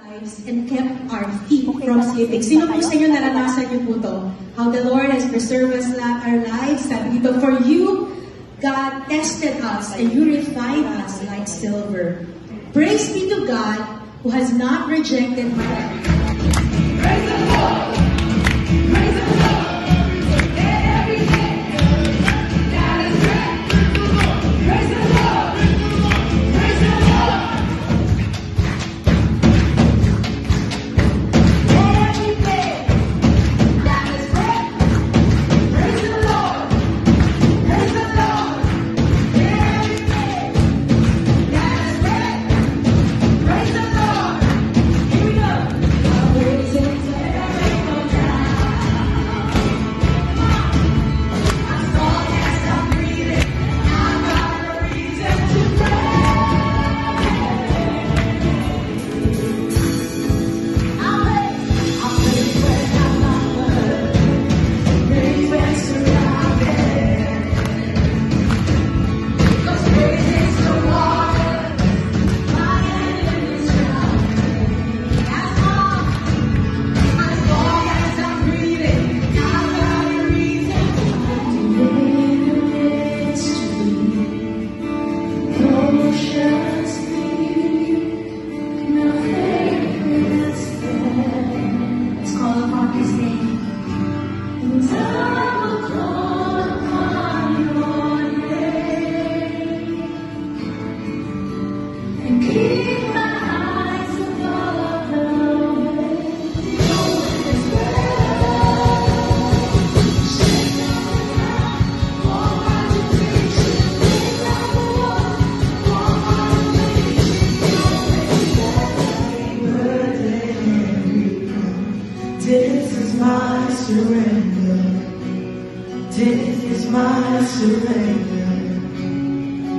lives and kept our feet from slipping. Sino po sa inyo naranasan niyo po to? How the Lord has preserved us, our lives. Sabi dito, for you, God tested us and you refined us like silver. Praise be to God who has not rejected my life. Praise the Lord! Praise the Lord! This is my surrender. This is my surrender.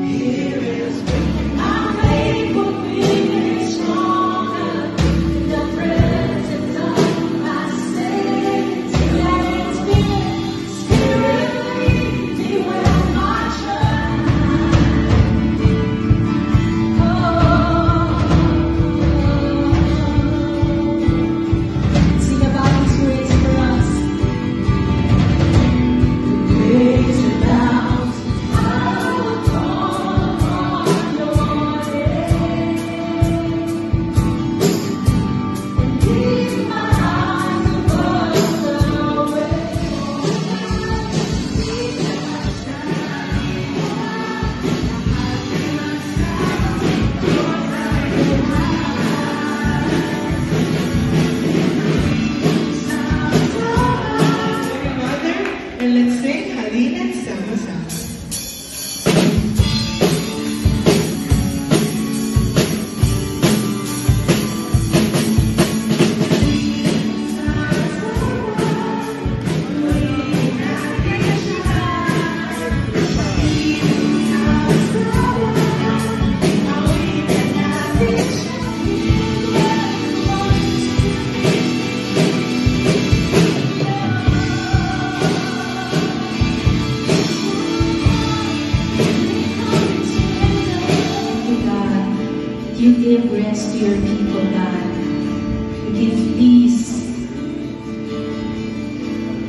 Here is me. I'm able to be stronger in the presence of my Savior. Let Spirit lead me where I shine. Sing about His grace for us. Praise the mountains, I will call on your name. And keep my eyes above the waves. And let's sing Halina Sama-Sama. You give rest to your people, God. You give peace.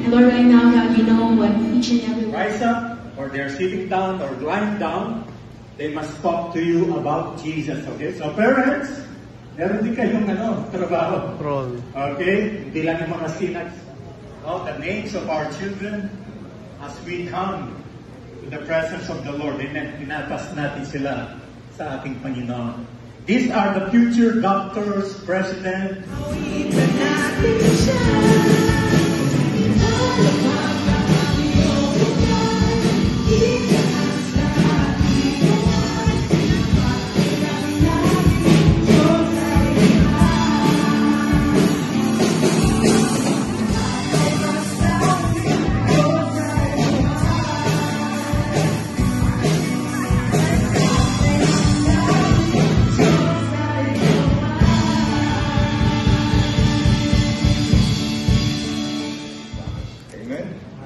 And Lord, right now, God, you know what each and every one. Rise up, or they're sitting down or lying down, they must talk to you about Jesus, okay? So parents, meron din kayong trabaho. Okay? Hindi lang yung mga synagogues. No, the names of our children as we come to the presence of the Lord. Amen. Pinatas natin sila sa ating Panginoon. These are the future doctors, president.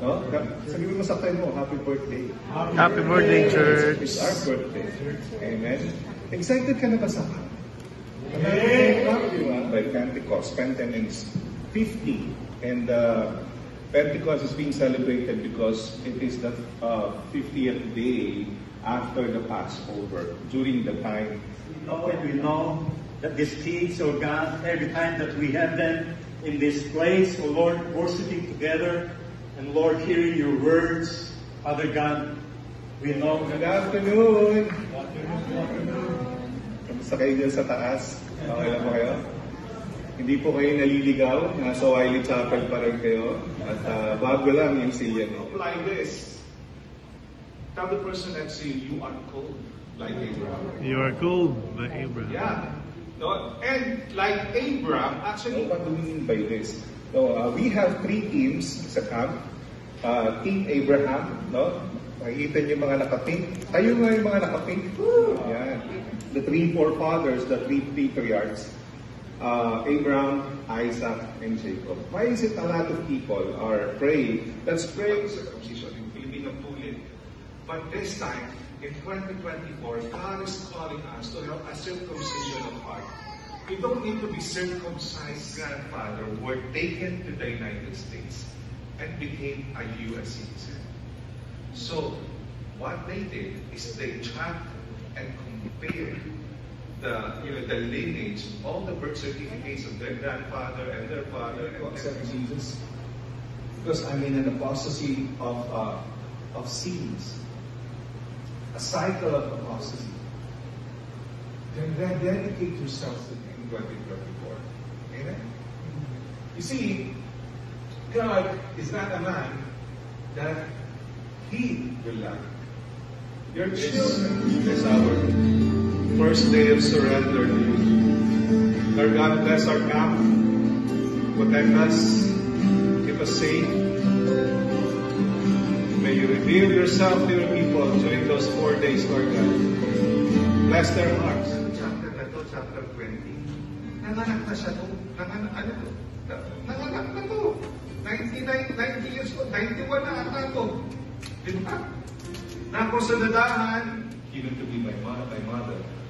No? Sabihin mo sa tayo mo, happy birthday. Happy birthday, church. It's our birthday. Amen. Excited ka na ba sa By Pentecost. Pentecost 50. And Pentecost is being celebrated because it is the 50th day after the Passover, during the time. We know that these kids, oh God, every time that we have them in this place, oh Lord, worshiping together, and Lord, hearing your words, Father God, we know. Good afternoon! Kamusta kayo dyan sa taas? Okay lang ba kayo? Hindi po kayo naliligaw, nasa Wiley Chapel pa rin kayo, at bago lang yung silya niyo. Like this. Tell the person next to you, you are cold like Abraham. You are called by Abraham. Yeah. No, and like Abraham, actually, What do we mean by this? So, we have 3 teams sa camp. Team Abraham, no? Makikita niyo yung mga naka-pink. Tayo nga yung mga naka-pink. Yan. The 3 forefathers, the 3 patriarchs. Abraham, Isaac, and Jacob. Why is it a lot of people are praying? Let's pray. circumcision in Filipino tulit. But this time, in 2024, God is calling us to have a circumcision of heart. We don't need to be circumcised grandfather who were taken to the United States and became a U.S. citizen. So, what they did is they tracked and compared the lineage, all the birth certificates of their grandfather and their father and Accept Jesus because I'm in an apostasy of sins, a cycle of apostasy. Then dedicate yourself to in 2024. Amen. You see, God is not a man that He will lie. Your children. This is our first day of surrender to you. Lord God, bless our camp. Protect us. Keep us safe. May you reveal yourself to your people during those 4 days, Lord God. Bless their hearts. Chapter na to, chapter 20. Nanganak na siya to. Nanganak na to. 90 years old. 91 na ata to. Di ba? Na ako sa dadahan, given to be my mother.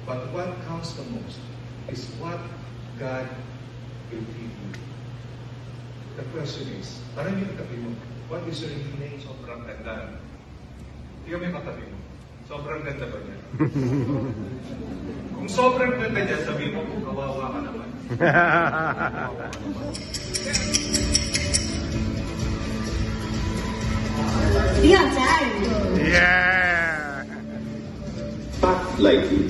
But what counts the most is what God will give you. The question is, parang yung katabi mo, what is your name? Sobrang ganda. Tingnan mo yung katabi mo. Sobrang ganda ba niya? Kung sobrang ganda niya, sabi mo, kawawa ka naman. Yeah, time. Yeah! Act like you.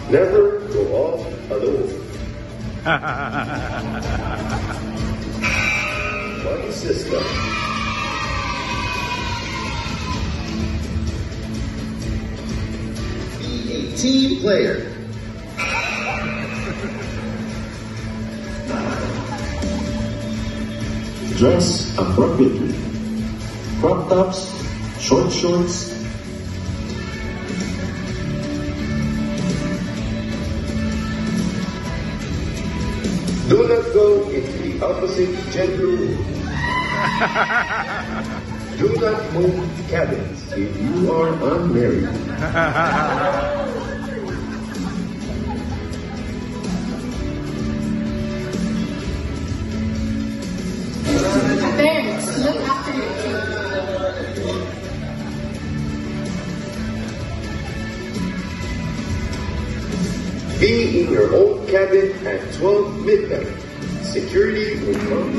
Never go off alone. One system. Be a team player. Dress appropriately. Crop tops, short shorts. Do not go into the opposite gender room. Do not move cabins if you are unmarried. Parents, look after your children. Be in your own cabin at 12 midnight. Security will come.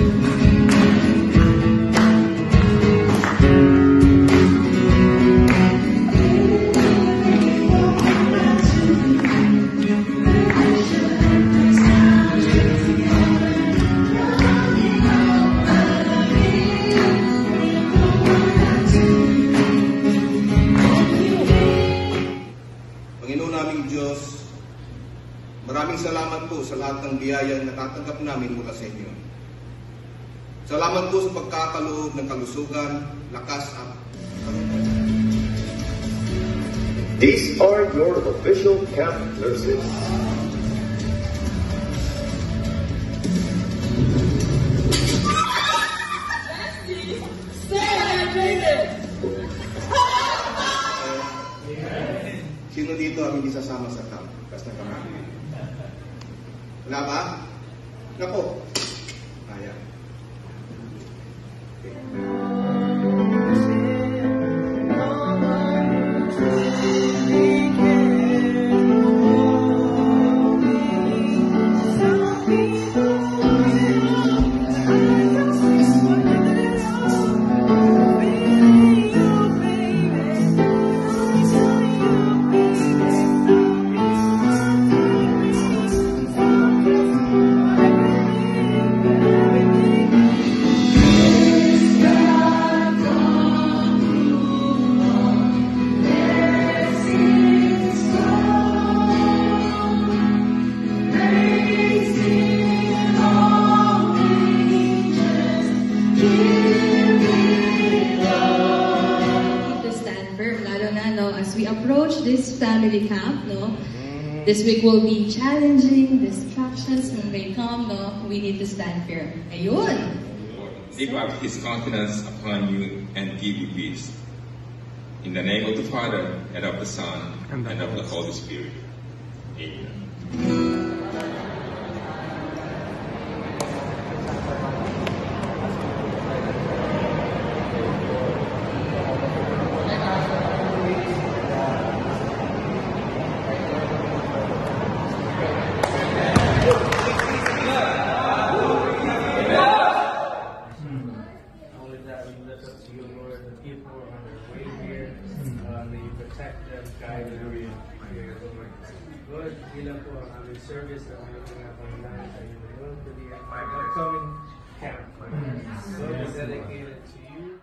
Panginoon naming Diyos, maraming salamat po sa lahat ng biyayang natatanggap namin mula sa inyo. Salamat po sa pagkakaloob ng kalusugan, lakas at These are your official camp nurses. sino dito dito ang hindi sasama sa camp? Taas ng kamay. Wala ba? Nako. Ayan. Okay. To stand firm, lalo na, no, as we approach this family camp, no, this week will be challenging, distractions may come, no, we need to stand firm. Ayun! Lift up His countenance upon you and give you peace. In the name of the Father, and of the Son, and of the Holy Spirit. Amen. Only that we lift up to you, Lord, the people on their way here. May you protect them, guide them, here, Lord. Lord, bilang po ang aming service na ngayon nga Panginoon sa iyong Lord, to the upcoming camp. Lord, is dedicated to you.